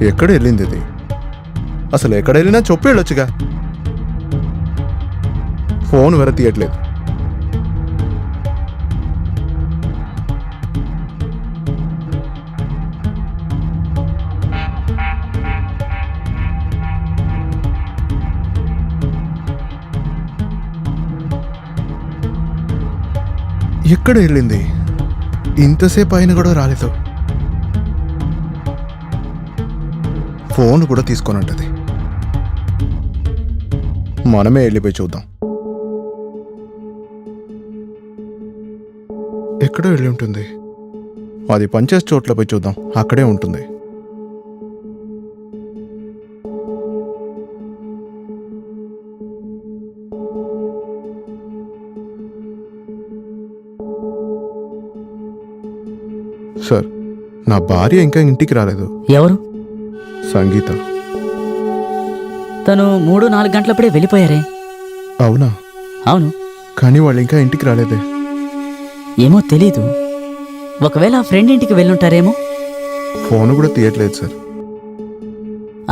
ఎక్కడ వెళ్ళింది ఇది? అసలు ఎక్కడ వెళ్ళినా చెప్పి వెళ్ళొచ్చుగా. ఫోన్ వేరే తీయట్లేదు. ఎక్కడ వెళ్ళింది? ఇంతసేపు అయినా కూడా రాలేదు. ఫోన్ కూడా తీసుకొని ఉంటుంది. మనమే వెళ్ళిపోయి చూద్దాం. ఎక్కడో వెళ్ళి ఉంటుంది. అది పనిచేసే చోట్ల పోయి చూద్దాం, అక్కడే ఉంటుంది. సార్, నా భార్య ఇంకా ఇంటికి రాలేదు. ఎవరు? సంగీత. తను 3-4 గంటలప్పుడే వెళ్ళిపోయారే. అవునా? అవును. కానీ వాళ్ళు ఇంకా ఇంటికి రాలేదే. ఏమో తెలీదు. ఒకవేళ ఆ ఫ్రెండ్ ఇంటికి వెళ్ళుంటారేమో. ఫోన్ కూడా తీయట్లేదు సార్.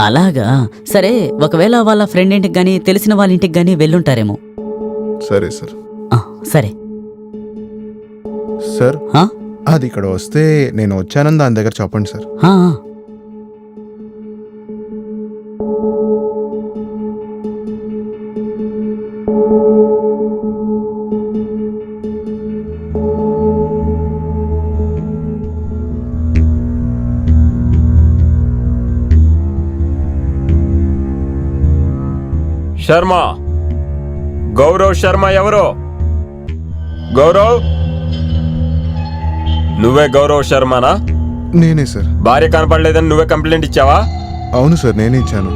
అలాగా. సరే, ఒకవేళ వాళ్ళ ఫ్రెండ్ ఇంటికి గానీ తెలిసిన వాళ్ళ ఇంటికి గానీ వెళ్ళుంటారేమో. సరే సార్. సరే సార్, అది ఇక్కడ వస్తే నేను వచ్చానని దాని దగ్గర చెప్పండి సార్. శర్మ, గౌరవ్ శర్మ ఎవరు? గౌరవ్, నువ్వే గౌరవ్ శర్మనా? నేనే సార్. భార్య కనపడలేదని నువ్వే కంప్లైంట్ ఇచ్చావా? అవును సార్, నేనే ఇచ్చాను.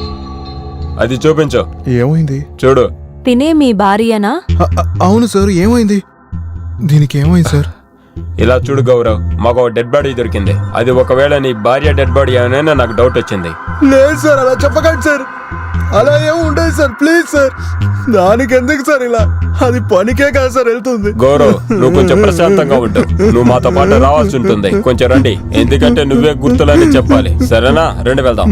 అది చూపించు. ఏమైంది? చూడు. తినే మీ భార్యనా? అవును సార్. ఏమైంది? దీనికి ఏమైంది సార్? ఇలా చూడు గౌరవ్, మాకు డెడ్ బాడీ దొరికింది. అది ఒకవేళ నీ భార్య డెడ్ బాడీ అయినా నాకు డౌట్ వచ్చింది. లేదు సార్, అలా చెప్పకండి సార్. అలా ఏమి ఉండదు సార్, ప్లీజ్ సార్. దానికి ఎందుకు సార్ ఇలా? అది పనికే కదా సార్ వెళ్తుంది. గౌరవ్, నువ్వు కొంచెం ప్రశాంతంగా ఉండు. నువ్వు మాతో పాటు రావాల్సి ఉంటుంది. కొంచెం రండి, ఎందుకంటే నువ్వే గుర్తులని చెప్పాలి. సరేనా? రండి వెళ్దాం.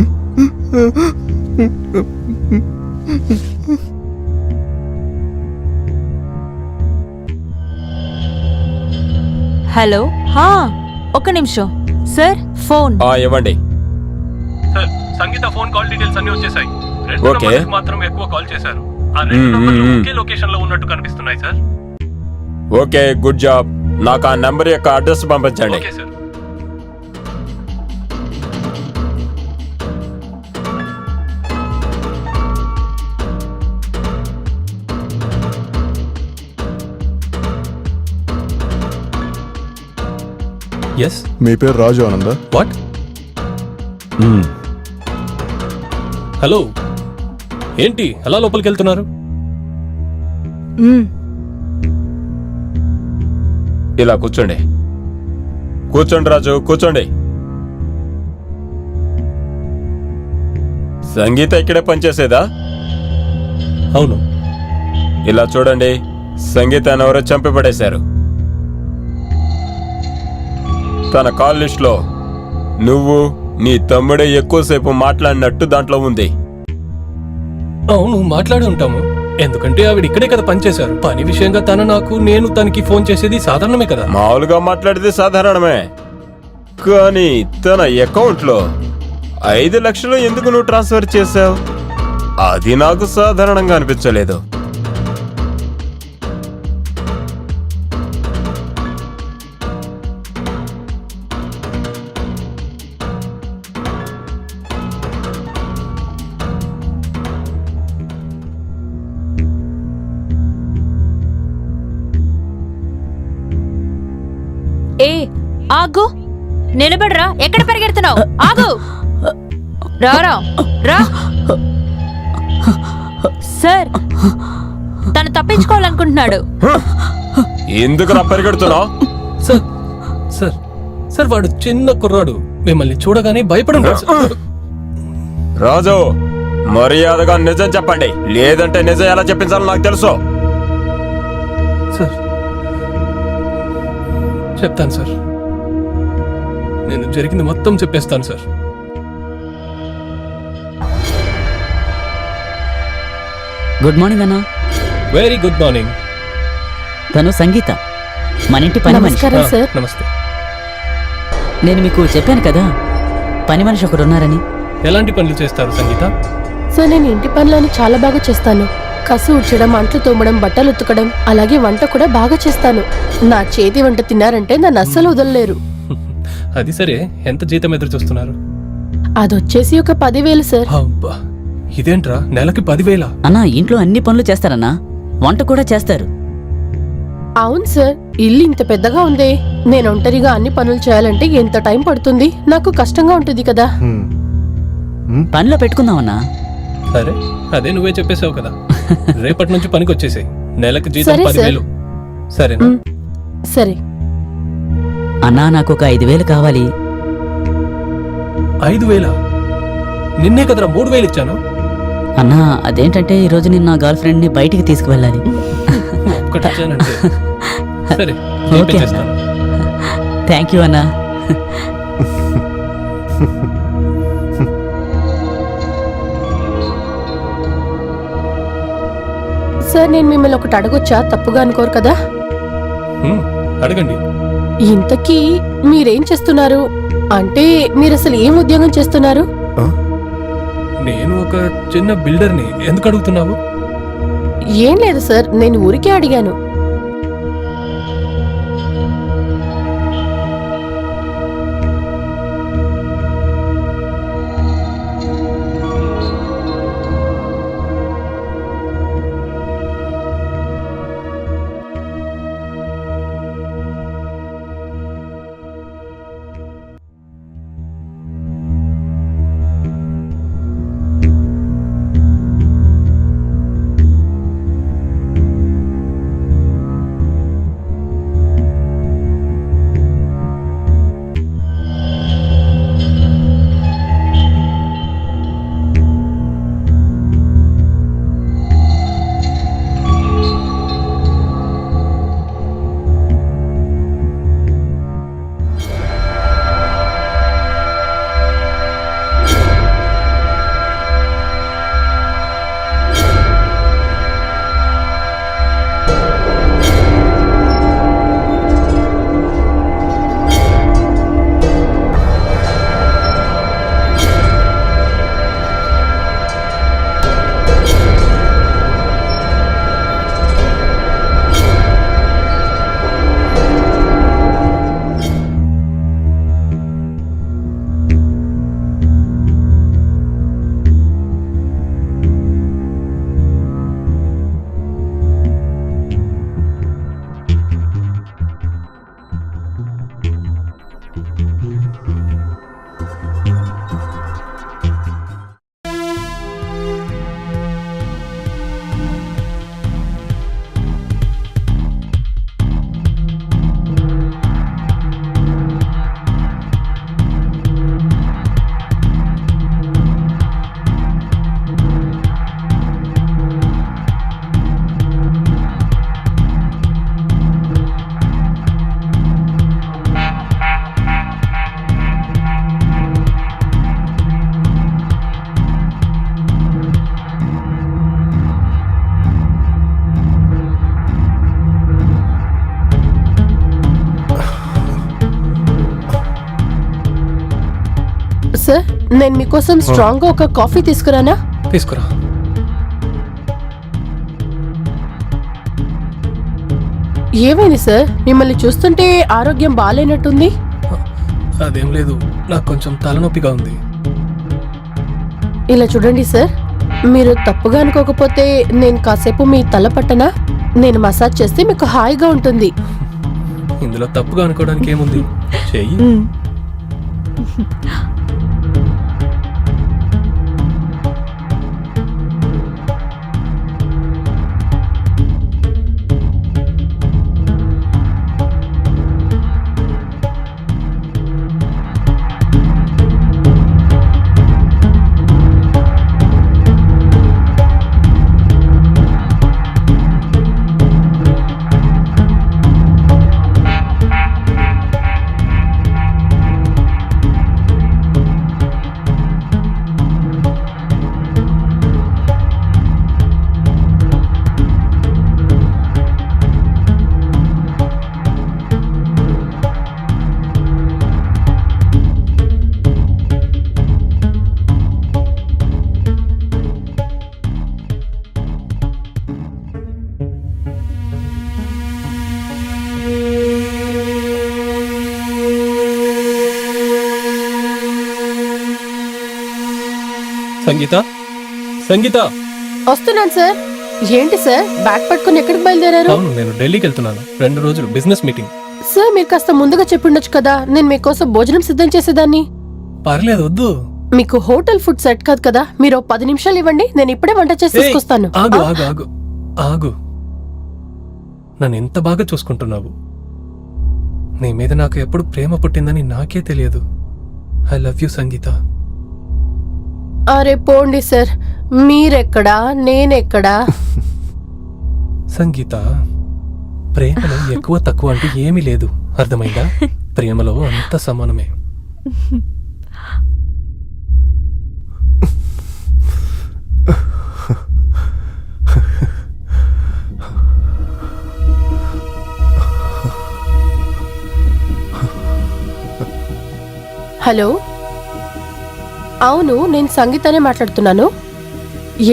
హలో. ఒక్క నిమిషం సార్, ఫోన్ ఇవ్వండి. సార్, సంగీత ఫోన్ కాల్ డీటెయిల్స్ అన్ని వచ్చేసాయి. ఓకే. మాత్రం ఎక్కువ కాల్ చేశారు. ఆ రెండు నంబర్లు ఒకే లొకేషన్ లో ఉన్నట్టు కనిపిస్తున్నాయి సార్. Okay, good job. నాకు ఆ నంబర్ యొక్క అడ్రస్ పంపించండి. Okay sir. ఎస్. మీ పేరు రాజు ఆనంద? వాట్? హలో, ఏంటి అలా లోపలికి వెళ్తున్నారు? ఇలా కూర్చోండి. కూర్చోండి రాజు, కూర్చోండి. సంగీత ఇక్కడే పనిచేసేదా? అవును. ఇలా చూడండి, సంగీతాన్ని ఎవరో చంపి పడేశారు. తన కాల్ లిస్ట్ లో నువ్వు నీ తమ్ముడే ఎక్కువసేపు మాట్లాడినట్టు దాంట్లో ఉంది. అవును, మాట్లాడి ఉంటాము. ఎందుకంటే ఆవిడ ఇక్కడే కదా పనిచేశారు. పని విషయంగా నేను తనకి ఫోన్ చేసేది సాధారణమే కదా. మామూలుగా మాట్లాడితే సాధారణమే, కానీ తన అకౌంట్ లో 5 లక్షలు ఎందుకు నువ్వు ట్రాన్స్ఫర్ చేశావు? అది నాకు సాధారణంగా అనిపించలేదు. ఆగు, నిలబడరా. ఎక్కడ పరిగెడుతున్నావు? ఆగు, రారా రా. సార్, తను తప్పించుకోవాలనుకుంటున్నాడు. ఎందుకు పరిగెడుతున్నావు? సార్ సార్ సార్ వాడు చిన్న కుర్రాడు. మిమ్మల్ని చూడగానే భయపడు. రాజు, మర్యాదగా నిజం చెప్పండి, లేదంటే నిజం ఎలా చెప్పించాలో నాకు తెలుసు. సార్ చెప్తాను సార్. నేను జరిగింది మొత్తం చెప్పేస్తాను సార్. గుడ్ మార్నింగ్ అన్నా. Very good morning. తను సంగీత, మన ఇంటి పని మనిషి. నమస్కారం సార్. నమస్తే. నేను మీకు చెప్పాను కదా పని మనిషి ఒకరు ఉన్నారని. ఎలాంటి పనులు చేస్తారు సంగీత? సార్ నేను ఇంటి పనులని చాలా బాగా చేస్తాను. కసు ఉడ్చడం, అంట్లు తోమడం, బట్టలు ఉతకడం, అలాగే వంట కూడా బాగా చేస్తాను. నా చేతి వంట తిన్నారంటే నన్ను అస్సలు వదలలేరు. అది సరే, ఎంత జీతం ఎదురు చూస్తున్నారు? అదొచ్చేసి ఒక 10,000 సార్. అబ్బా, ఇదేంట్రా నెలకి 10,000? అన్నా ఇంట్లో అన్ని పనులు చేస్తారన్నా, వంట కూడా చేస్తారు. అవును సార్, ఇల్లు ఇంత పెద్దగా ఉంది. నేను ఒంటరిగా అన్ని పనులు చేయాలంటే ఎంత టైం పడుతుంది? నాకు కష్టంగా ఉంటుంది కదా. పనిలో పెట్టుకుందామన్నా. సరే, అదే నువ్వే చెప్పేసావు కదా. రేపటి నుంచి పనికి వచ్చేసాయి. నెలకి జీతం సరే, 10,000. సరేనా? సరే. అన్నా నాకు ఒక 5,000 కావాలి. 5,000? నిన్నే కదరా 3,000 ఇచ్చాను. అన్నా అదేంటంటే ఈరోజు నేను నా గర్ల్ ఫ్రెండ్ని బయటికి తీసుకువెళ్ళాలి. ఒక్కటి ఇచ్చానంటే సరే, ఓకే చేస్తాను. థ్యాంక్ యూ అన్నా. సార్ నేను మిమ్మల్ని ఒకటి అడగొచ్చా? తప్పుగా అనుకోరు కదా? అడగండి. ఇంతకీ మీరేం చేస్తున్నారు? అంటే మీరు అసలు ఏం ఉద్యోగం చేస్తున్నారు? నేను ఒక చిన్న బిల్డర్ని. ఎందుకు అడుగుతున్నావు? ఏం లేదు సార్, నేను ఊరికే అడిగాను. సార్ నేను మీకోసం స్ట్రాంగ్ గా ఒక కాఫీ తీసుకురానా? తీసుకురా. ఏమైంది సార్? మిమ్మల్ని చూస్తుంటే ఆరోగ్యం బాగాలేనట్టుంది. అదేం లేదు, నాకు కొంచెం తలనొప్పిగా ఉంది. ఇలా చూడండి సార్, మీరు తప్పుగా అనుకోకపోతే నేను కాసేపు మీ తల పట్టనా? నేను మసాజ్ చేస్తే మీకు హాయిగా ఉంటుంది. ఇందులో తప్పుగా అనుకోవడానికి ఏముంది, చెయ్యి. సంగీత, సంగీత. వస్తున్నాను సార్. ఏంటి సార్ బ్యాగ్ పట్టుకుని ఎక్కడికి బయలుదేరారు? అవును, నేను ఢిల్లీకి వెళ్తున్నాను. 2 రోజులు బిజినెస్ మీటింగ్. సార్ మీరు కాస్త ముందుగా చెప్పుండొచ్చు కదా, నేను మీకోసం భోజనం సిద్ధం చేసేదాన్ని. పర్లేదు, వద్దు. మీకు హోటల్ ఫుడ్ సెట్ కాదు కదా, మీరు 10 నిమిషాలు ఇవ్వండి, నేను ఇప్పుడే వంట చేసి ఏయ్, తీసుకొస్తాను. ఆగు ఆగు ఆగు ఆగు. నన్ను ఎంత బాగా చూసుకుంటున్నావు. నీ మీద నాకు ఎప్పుడు ప్రేమ పుట్టిందని నాకే తెలియదు. ఐ లవ్ యూ సంగీత. అరే పోండి సార్, మీరెక్కడా నేనెక్కడా? సంగీత, ప్రేమలో ఎక్కువ తక్కువ అంటూ ఏమీ లేదు, అర్థమైందా? ప్రేమలో అంత సమానమే. హలో, అవును నేను సంగీతనే మాట్లాడుతున్నాను.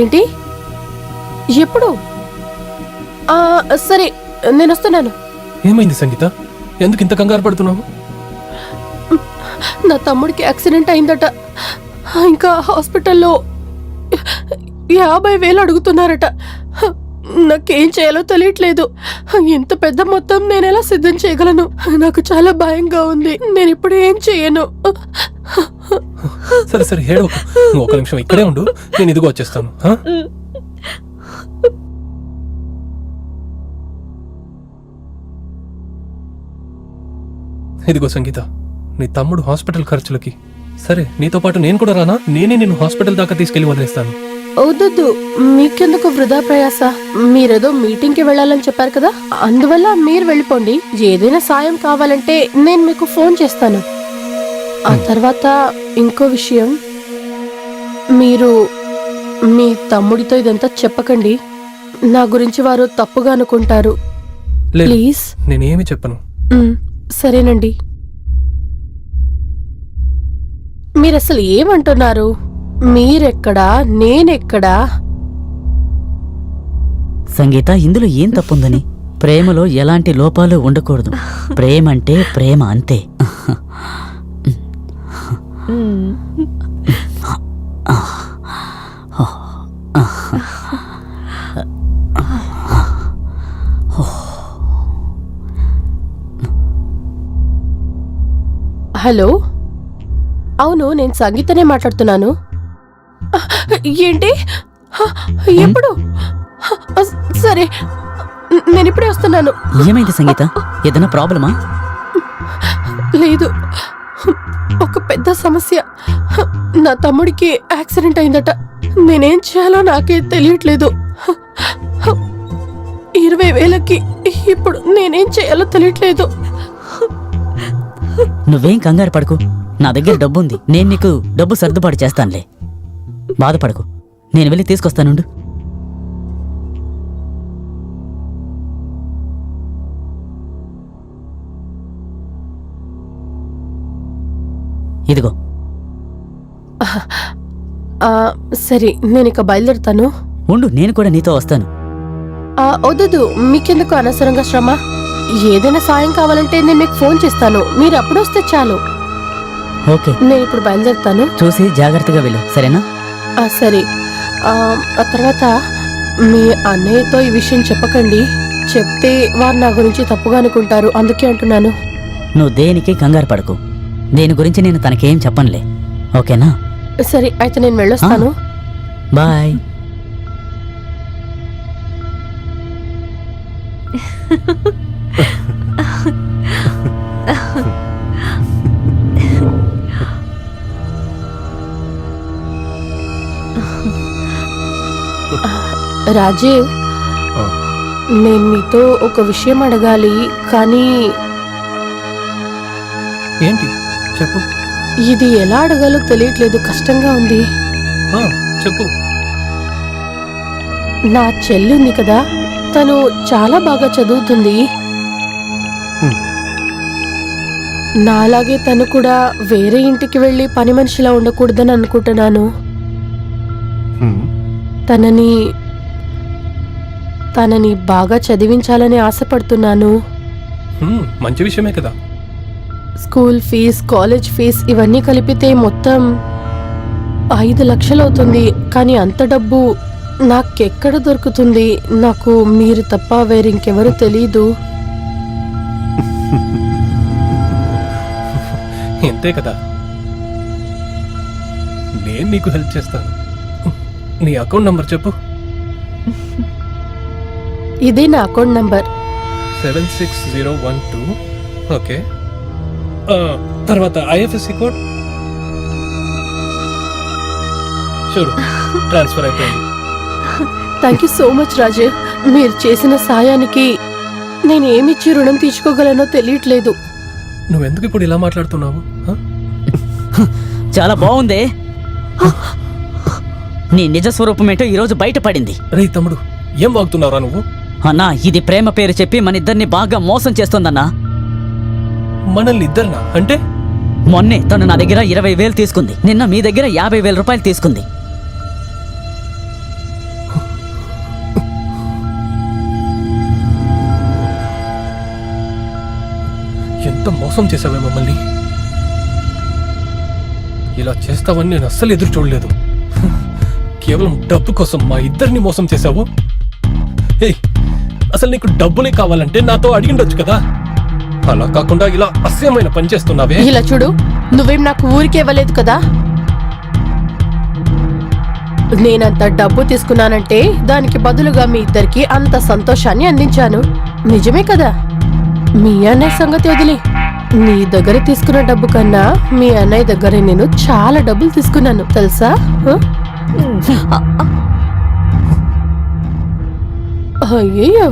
ఏంటి? ఎప్పుడు? సరే నేను వస్తున్నాను. ఏమైంది సంగీత? ఎందుకు ఇంత కంగారు పడుతున్నావు? నా తమ్ముడికి యాక్సిడెంట్ అయిందట. ఇంకా హాస్పిటల్లో 50,000 అడుగుతున్నారట. నాకేం చేయాలో తెలియట్లేదు. ఇంత పెద్ద మొత్తం నేను ఎలా సిద్ధం చేయగలను? నాకు చాలా భయంగా ఉంది. నేను ఇప్పుడు ఏం చేయను. సరే సరే, ఏడవకు. నువ్వు 1 నిమిషం ఇక్కడే ఉండు, నేను ఇదిగో వచ్చేస్తాను. ఇదిగో సంగీత, నీ తమ్ముడు హాస్పిటల్ ఖర్చులకి. సరే, నీతో పాటు నేను కూడా రానా? నేనే నిన్ను హాస్పిటల్ దాకా తీసుకెళ్లి వదిలేస్తాను. వద్దొద్దు, మీకెందుకు వృధా ప్రయాస? మీరేదో మీటింగ్ కి వెళ్ళాలని చెప్పారు కదా, అందువల్ల మీరు వెళ్ళిపోండి. ఏదైనా సాయం కావాలంటే నేను మీకు ఫోన్ చేస్తాను. ఆ తర్వాత ఇంకో విషయం, మీరు మీ తమ్ముడితో ఇదంతా చెప్పకండి. నా గురించి వారు తప్పుగా అనుకుంటారు. లేదు, ప్లీజ్. నేనేమి చెప్పను. సరేనండి. మీరు అసలు ఏమంటున్నారు? మీరెక్కడా నేనెక్కడా? సంగీత, ఇందులో ఏం తప్పుందని? ప్రేమలో ఎలాంటి లోపాలు ఉండకూడదు. ప్రేమ అంటే ప్రేమ, అంతే. హలో, అవును నేను సంగీతనే మాట్లాడుతున్నాను. ఏంటి? ఎప్పుడు? సరే, నేను ఇప్పుడే వస్తున్నాను. ఏమైంది సంగీత? ఏదైనా ప్రాబ్లమా? లేదు, ఒక పెద్ద సమస్య. నా తమ్ముడికి యాక్సిడెంట్ అయిందట. నేనేం చేయాలో నాకే తెలియట్లేదు. 20,000కి ఇప్పుడు నేనేం చేయాలో తెలియట్లేదు. నువ్వేం కంగారు పడకు, నా దగ్గర డబ్బుంది. నేను నీకు డబ్బు సర్దుబాటు చేస్తానులే, బాధపడకు. నేను వెళ్ళి తీసుకొస్తానుండు. ఇదిగో. సరే, నేను ఇక బయలుదేరుతాను. ఉండు, నేను కూడా నీతో వస్తాను. వద్దు, మీకెందుకు అనవసరంగా శ్రమ? ఏదైనా సాయం కావాలంటే నేను మీకు ఫోన్ చేస్తాను, మీరు అప్పుడు వస్తే చాలు. ఓకే, నేను ఇప్పుడు బయలుదేరుతాను. చూసి జాగ్రత్తగా వెళ్ళు, సరేనా? సరే. ఆ తర్వాత మీ అన్నయ్యతో ఈ విషయం చెప్పకండి. చెప్తే వారు నా గురించి తప్పుగా అనుకుంటారు, అందుకే అంటున్నాను. నువ్వు దేనికి కంగారు పడకు. దేని గురించి నేను తనకేం చెప్పనులే, ఓకేనా? సరే, అయితే నేను వెళ్ళొస్తాను. బాయ్. రాజీవ్, నేను మీతో ఒక విషయం అడగాలి, కానీ ఏంటి? చెప్పు. ఇది ఎలా అడగాలో తెలియట్లేదు, కష్టంగా ఉంది. చెప్పు. నా చెల్లి ఉంది కదా, తను చాలా బాగా చదువుతుంది. నాలాగే తను కూడా వేరే ఇంటికి వెళ్ళి పని మనిషిలా ఉండకూడదని అనుకుంటున్నాను. తనని బాగా చదివించాలని ఆశపడుతున్నాను. మంచి విషయమే కదా. స్కూల్ ఫీజ్, కాలేజ్ ఫీజ్ ఇవన్నీ కలిపితే మొత్తం 5 లక్షలు అవుతుంది. కానీ అంత డబ్బు నాకెక్కడ దొరుకుతుంది? నాకు మీరు తప్ప వేరింకెవరు తెలీదు. ఇంతే కదా, నేను నీకు హెల్ప్ చేస్తాను. నీ అకౌంట్ నంబర్ చెప్పు. ఇదే నా అకౌంట్ నంబర్. 76012. ఓకే, తర్వాత ఐఎఫ్ఎస్సి కోడ్ చూడు, ట్రాన్స్ఫర్ అయిపోయింది. థ్యాంక్ యూ సో మచ్ రాజు. మీరు చేసిన సాయానికి నేను ఏమిచ్చి రుణం తీర్చుకోగలనో తెలియట్లేదు. నువ్వెందుకు ఇప్పుడు ఇలా మాట్లాడుతున్నావు? చాలా బాగుంది. నీ నిజ స్వరూపం ఏంటో ఈరోజు బయటపడింది. రే తమ్ముడు, ఏం వాగుతున్నావురా నువ్వు? అన్నా, ఇది ప్రేమ పేరు చెప్పి మన ఇద్దరిని బాగా మోసం చేస్తోందన్నా. మనల్ని ఇద్దరినా? అంటే మొన్నే తను నా దగ్గర 20,000 తీసుకుంది. నిన్న మీ దగ్గర 50,000 రూపాయలు తీసుకుంది. ఎంత మోసం చేసావే మమ్మల్ని. ఇలా చేస్తావని నేను అస్సలు ఎదురు చూడలేదు. కేవలం డబ్బు కోసం మా ఇద్దరిని మోసం చేశావు. ఏయ్, అసలు నీకు డబ్బులే కావాలంటే నాతో అడిగిండొచ్చు కదా. అలా కాకుండా ఇలా అసహ్యమైన పని చేస్తున్నావే. ఇలా చూడు, నువ్వేం నాకు ఊరికే ఇవ్వలేదు కదా. నేనంత డబ్బు తీసుకున్నానంటే దానికి బదులుగా మీ ఇద్దరికి అంత సంతోషాన్ని అందించాను. నిజమే కదా? మీ అన్నయ్య సంగతి వదిలే. నీ దగ్గర తీసుకున్న డబ్బు కన్నా మీ అన్నయ్య దగ్గర నేను చాలా డబ్బులు తీసుకున్నాను తెలుసా? అయ్యయ్యో,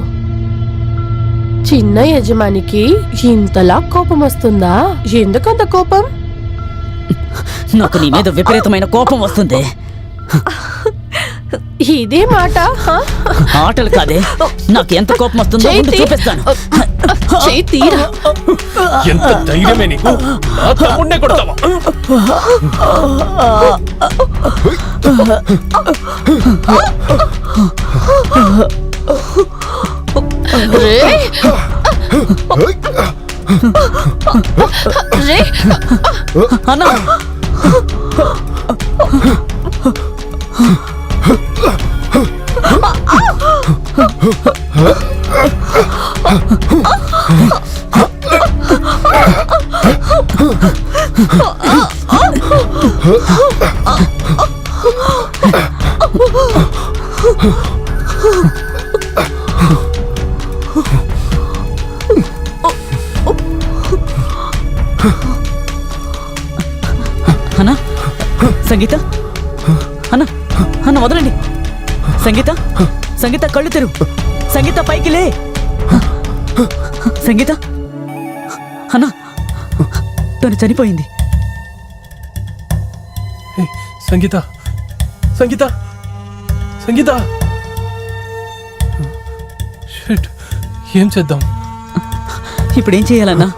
చిన్న యజమానికి ఇంతలా కోపం వస్తుందా? ఎందుకంత కోపం? నాకు నీ మీద విపరీతమైన కోపం వస్తుంది. ఇదే మాట? ఆటలు కాదే, నాకు ఎంత కోపం వస్తుందో ముందు చూపిస్తాను. చెయ్యి తీరా. ఎంత ధైర్యమే నీకు? నా తమ్ముడినే కొడతావా? రే రే అన్నా, అన్నా, సంగీత, అన్నా, అన్న వదలండి. సంగీత, సంగీత కళ్ళు తెరు. సంగీత పైకి లే. సంగీత, అన్నా, తను చనిపోయింది. ఏయ్, సంగీత, సంగీత, సంగీత. షిట్, ఏం చేద్దాం? ఇప్పుడేం చేయాలన్నా?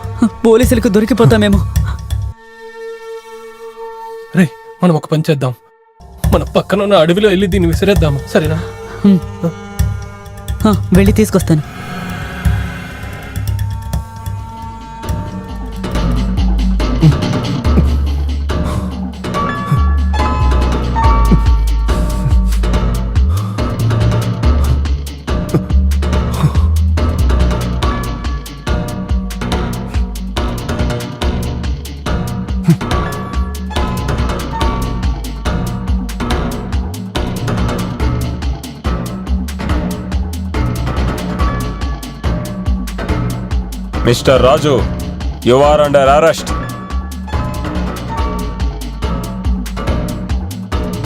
పోలీసులకు దొరికిపోతామేమో. రే, మనం ఒక పని చేద్దాం. మన పక్కనున్న అడవిలో వెళ్ళి దీన్ని విసిరేద్దాము, సరేనా? వెళ్ళి తీసుకొస్తాను. Mister Raju, you are under arrest.